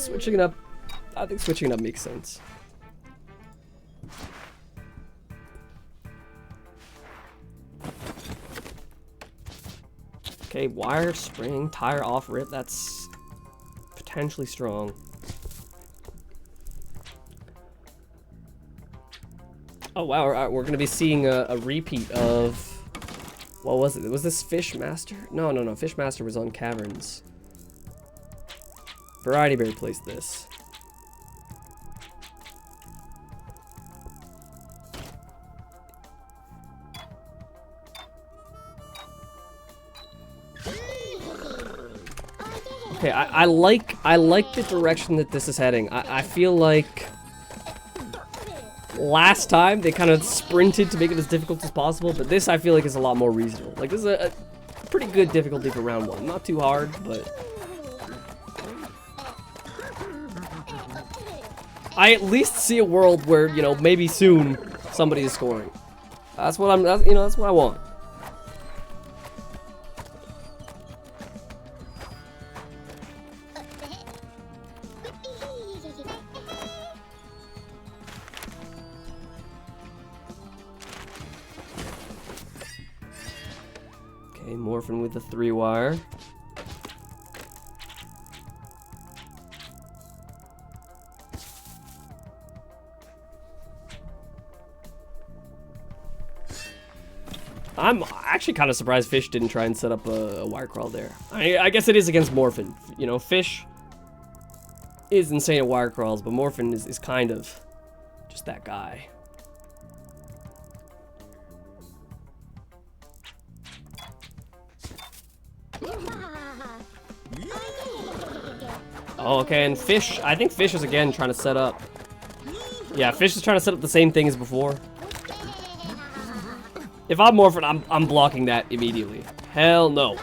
switching it up. I think switching it up makes sense. Okay, wire, spring, tire off, rip. That's potentially strong. Oh wow, we're gonna be seeing a repeat of, what was it? Was this Fish Master? No, Fish Master was on Caverns. Variety Berry placed this. Okay, I like the direction that this is heading. I feel like last time they kind of sprinted to make it as difficult as possible, but this I feel like is a lot more reasonable. Like this is a pretty good difficulty for round one. Not too hard, but I at least see a world where, you know, maybe soon somebody is scoring. That's what that's what I want. Okay, Morfin with the 3-wire. I'm actually kind of surprised Fish didn't try and set up a wire crawl there. I guess it is against Morfin. You know, Fish is insane at wire crawls, but Morfin is kind of just that guy. Oh, okay, and Fish, I think Fish is again trying to set up. Yeah, Fish is trying to set up the same thing as before. If I'm Morfin, I'm blocking that immediately. Hell no.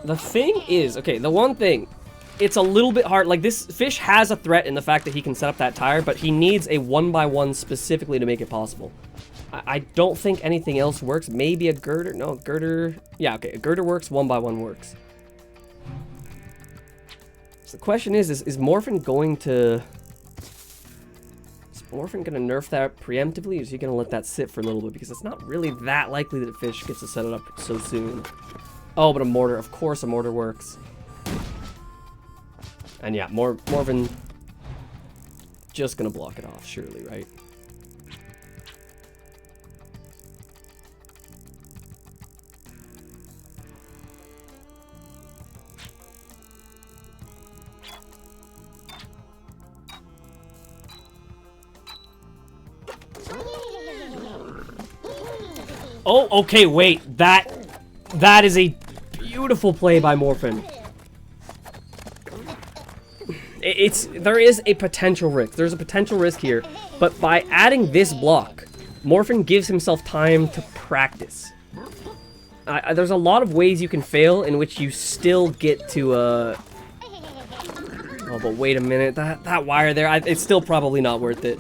The thing is, okay, the one thing, it's a little bit hard. Like, this Fish has a threat in the fact that he can set up that tire, but he needs a 1x1 specifically to make it possible. I don't think anything else works. Maybe a girder. No, girder. Yeah, okay, a girder works, 1x1 works. So the question is Morfin going to... Is Morfin going to nerf that preemptively, or is he going to let that sit for a little bit? Because it's not really that likely that Fish gets to set it up so soon. Oh, but a mortar. Of course a mortar works. And yeah, Morfin just gonna block it off, surely, right? Oh, okay, wait. That is a beautiful play by Morfin. There is a potential risk. There's a potential risk here, but by adding this block, Morfin gives himself time to practice. There's a lot of ways you can fail in which you still get to Oh, but wait a minute. That wire there, it's still probably not worth it.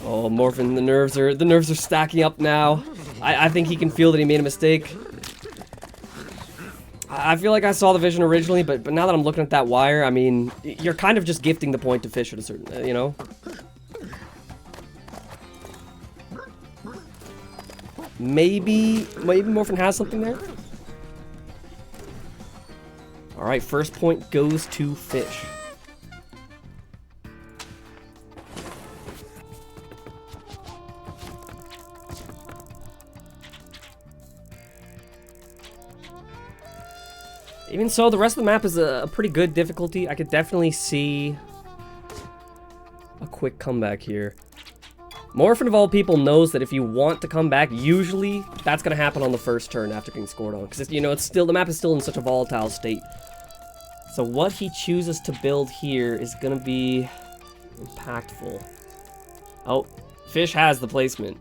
Oh, Morfin, the nerves are stacking up now. I think he can feel that he made a mistake. I feel like I saw the vision originally, but now that I'm looking at that wire, I mean, you're kind of just gifting the point to Fish at a certain, you know? Maybe Morfin has something there? Alright, first point goes to Fish. Even so, the rest of the map is a pretty good difficulty. I could definitely see a quick comeback here. Morfin, of all people, knows that if you want to come back, usually that's going to happen on the first turn after getting scored on. Because, you know, the map is still in such a volatile state. So what he chooses to build here is going to be impactful. Oh, Fish has the placement.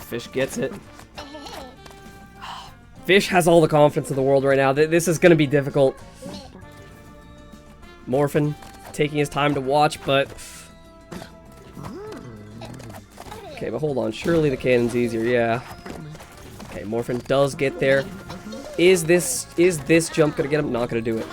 Fish gets it. Fish has all the confidence in the world right now. This is going to be difficult. Morfin taking his time to watch, but... Okay, but hold on. Surely the cannon's easier, yeah. Okay, Morfin does get there. Is this jump going to get him? Not going to do it.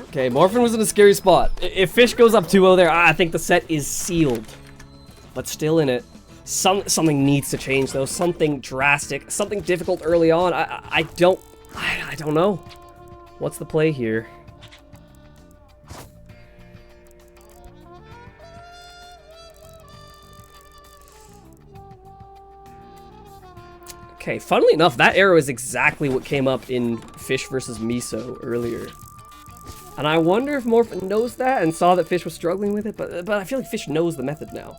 Okay, Morfin was in a scary spot. If Fish goes up 2-0 there, I think the set is sealed. But still in it. Something needs to change, though. Something drastic. Something difficult early on. I don't know. What's the play here? Okay, funnily enough, that arrow is exactly what came up in Fish versus Miso earlier. And I wonder if Morfin knows that and saw that Fish was struggling with it, but I feel like Fish knows the method now.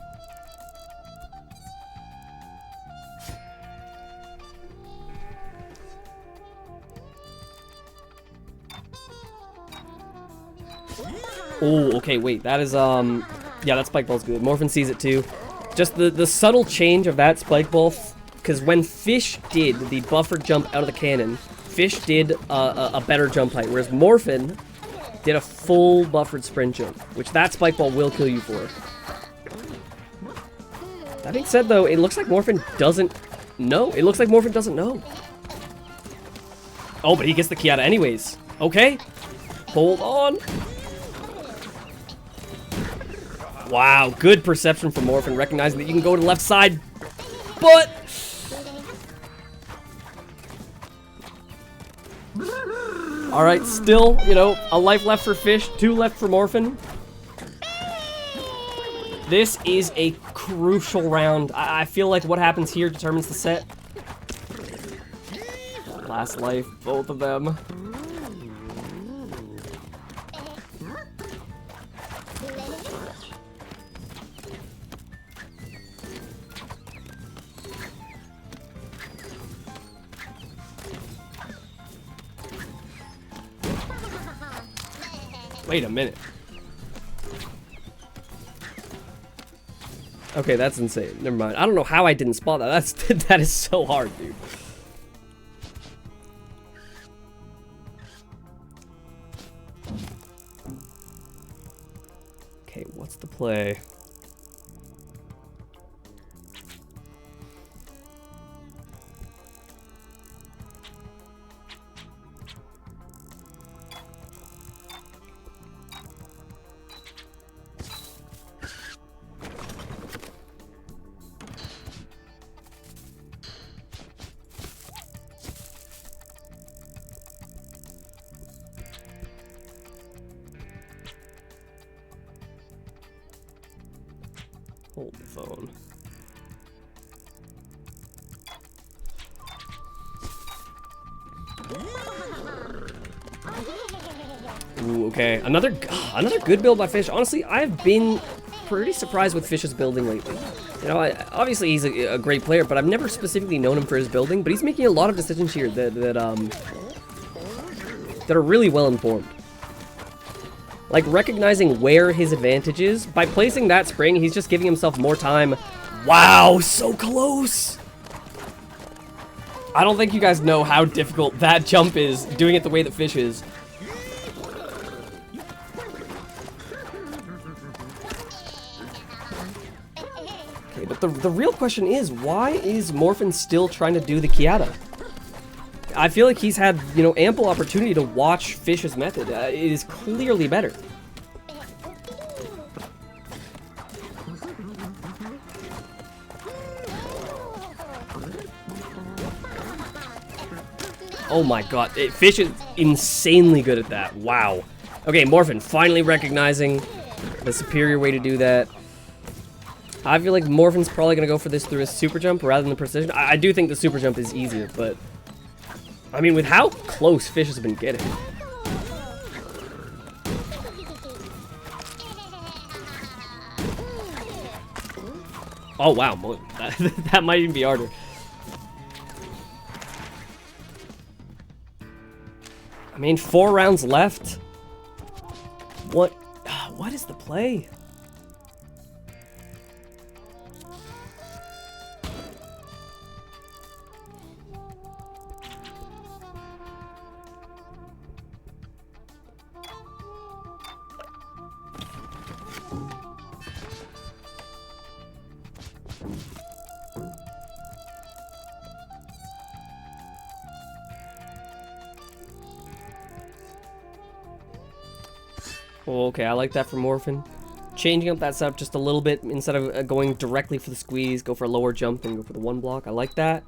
Oh, okay, wait, that is, yeah, that spike ball's good. Morfin sees it too. Just the subtle change of that spike ball, because when Fish did the buffer jump out of the cannon, Fish did a better jump height, whereas Morfin did a full buffered sprint jump, which that spike ball will kill you for. That being said, though, it looks like Morfin doesn't know. It looks like Morfin doesn't know. Oh, but he gets the Kiata anyways. Okay. Hold on. Wow, good perception from Morfin, recognizing that you can go to the left side, but... Alright, still, you know, a life left for Fish, 2 left for Morfin. This is a crucial round. I feel like what happens here determines the set. Last life, both of them. Wait a minute. Okay, that's insane. Never mind. I don't know how I didn't spot that. That is so hard, dude. Okay, what's the play? Hold the phone. Ooh, okay. Another good build by Fish. Honestly, I've been pretty surprised with Fish's building lately. You know, obviously he's a great player, but I've never specifically known him for his building. But he's making a lot of decisions here that are really well informed. Like, recognizing where his advantage is. By placing that spring, he's just giving himself more time. Wow, so close! I don't think you guys know how difficult that jump is, doing it the way that Fish is. Okay, but the real question is, why is Morfin still trying to do the Kiata? I feel like he's had, you know, ample opportunity to watch Fish's method. It is clearly better. Oh my god, Fish is insanely good at that. Wow. Okay, Morfin finally recognizing the superior way to do that. I feel like Morfin's probably going to go for this through his super jump rather than the precision. I do think the super jump is easier, but... I mean, with how close Fish has been getting. Oh, wow. That might even be harder. I mean, 4 rounds left. What What is the play? Oh, okay, I like that for Morfin. Changing up that setup just a little bit, instead of going directly for the squeeze, go for a lower jump and go for the one block. I like that.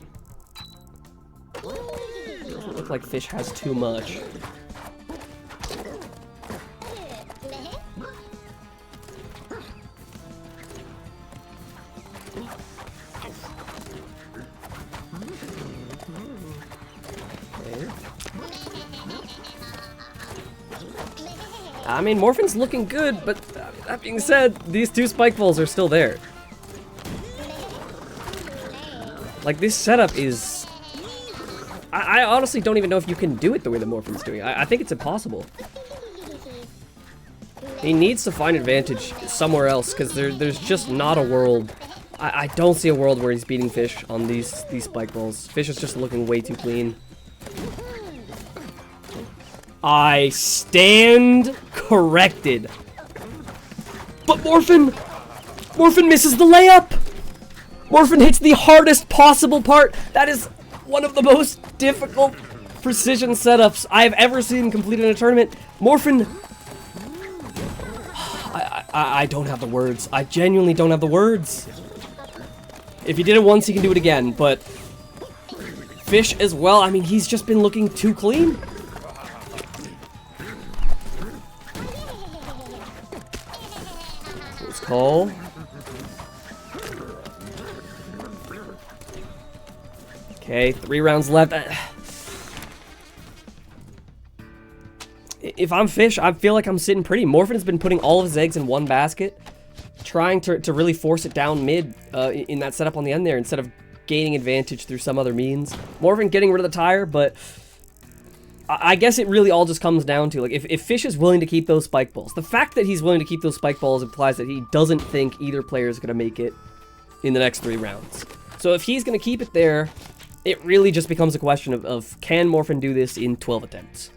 Doesn't look like Fish has too much. I mean, Morfin's looking good, but that being said, these two spike balls are still there. Like, this setup is... I honestly don't even know if you can do it the way that Morfin's doing it. I think it's impossible. He needs to find advantage somewhere else, because there's just not a world... I don't see a world where he's beating Fish on these spike balls. Fish is just looking way too clean. I stand corrected. But Morfin misses the layup. Morfin hits the hardest possible part. That is one of the most difficult precision setups I have ever seen completed in a tournament. Morfin, I don't have the words. I genuinely don't have the words. If he did it once, he can do it again, but Fish as well, I mean, he's just been looking too clean. Call. Okay, 3 rounds left. If I'm Fish, I feel like I'm sitting pretty. Morfin's been putting all of his eggs in one basket, trying to really force it down mid in that setup on the end there, instead of gaining advantage through some other means. Morfin getting rid of the tire, but I guess it really all just comes down to, like, if Fish is willing to keep those spike balls, the fact that he's willing to keep those spike balls implies that he doesn't think either player is going to make it in the next 3 rounds. So if he's going to keep it there, it really just becomes a question of can Morfin do this in 12 attempts?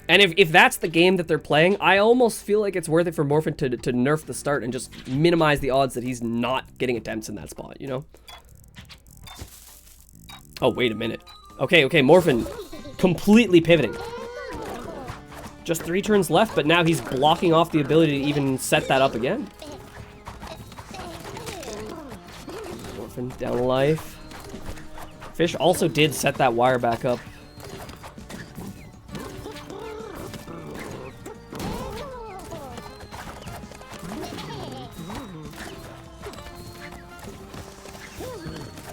And if that's the game that they're playing, I almost feel like it's worth it for Morfin to nerf the start and just minimize the odds that he's not getting attempts in that spot, you know? Oh, wait a minute. Okay, Morfin completely pivoting. Just 3 turns left, but now he's blocking off the ability to even set that up again. Morfin down life. Fish also did set that wire back up.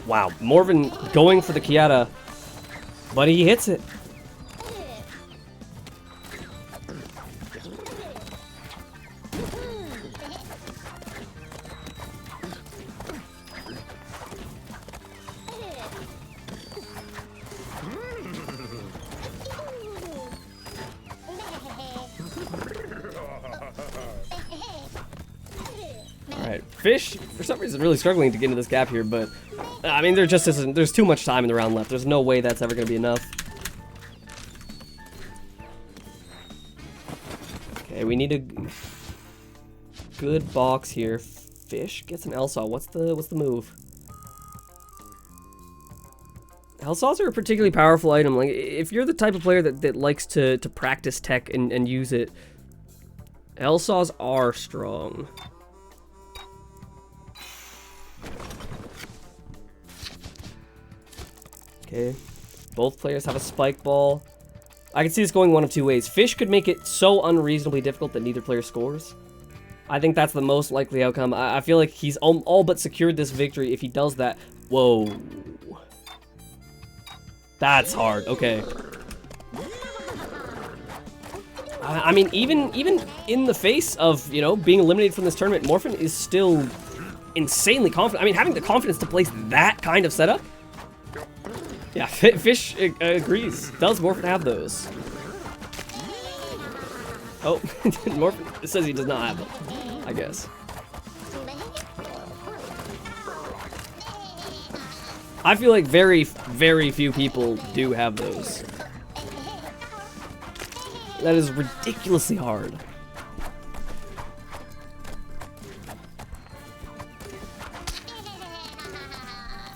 Wow, Morfin going for the Kiata, but he hits it. Alright, Fish, for some reason, really struggling to get into this gap here, but I mean, there just isn't, there's too much time in the round left. There's no way that's ever going to be enough. Okay, we need a good box here. Fish gets an L-Saw. What's the move? L-Saws are a particularly powerful item. Like, if you're the type of player that likes to practice tech and use it, L-Saws are strong. Okay, both players have a spike ball. I can see this going one of 2 ways. Fish could make it so unreasonably difficult that neither player scores. I think that's the most likely outcome. I feel like he's all but secured this victory if he does that. Whoa. That's hard. Okay. I mean, even in the face of, you know, being eliminated from this tournament, Morfin is still insanely confident. I mean, having the confidence to place that kind of setup. Yeah, Fish agrees. Does Morfin have those? Oh, Morfin, it says he does not have them, I guess. I feel like very, very few people do have those. That is ridiculously hard.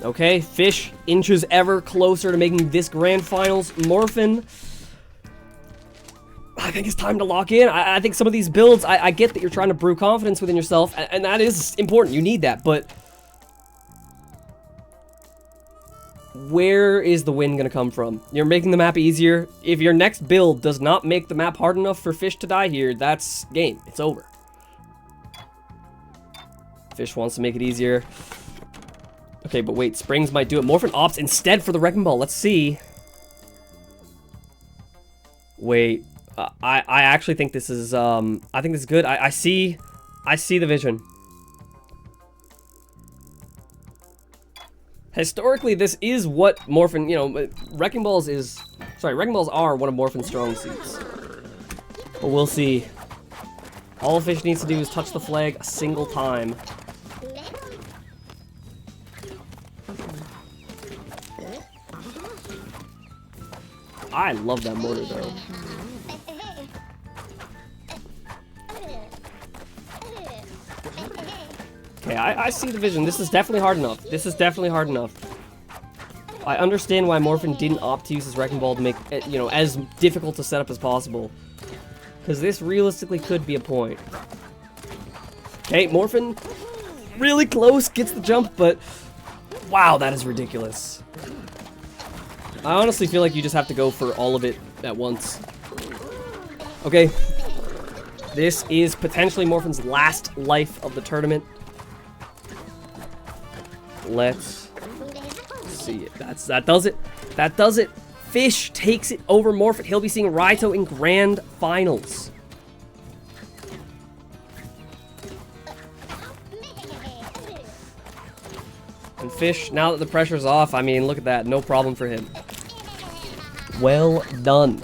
Okay, Fish inches ever closer to making this grand finals. Morfin, I think it's time to lock in. I think some of these builds, I get that you're trying to brew confidence within yourself, and that is important. You need that, but where is the win going to come from? You're making the map easier. If your next build does not make the map hard enough for Fish to die here, that's game. It's over. Fish wants to make it easier. Okay, but wait, Springs might do it. Morfin opts instead for the Wrecking Ball. Let's see. Wait, I actually think this is, I think this is good. I see the vision. Historically, this is what Morfin, you know, Wrecking Balls are one of Morfin's strong suits. But we'll see. All Fish needs to do is touch the flag a single time. I love that mortar, though. Okay, I see the vision. This is definitely hard enough. This is definitely hard enough. I understand why Morfin didn't opt to use his Wrecking Ball to make it, you know, as difficult to set up as possible. Because this realistically could be a point. Okay, Morfin, really close, gets the jump, but wow, that is ridiculous. I honestly feel like you just have to go for all of it at once. Okay. This is potentially Morfin's last life of the tournament. Let's see it. That does it. That does it. Fish takes it over Morfin. He'll be seeing Raito in grand finals. And Fish, now that the pressure's off, I mean, look at that. No problem for him. Well done.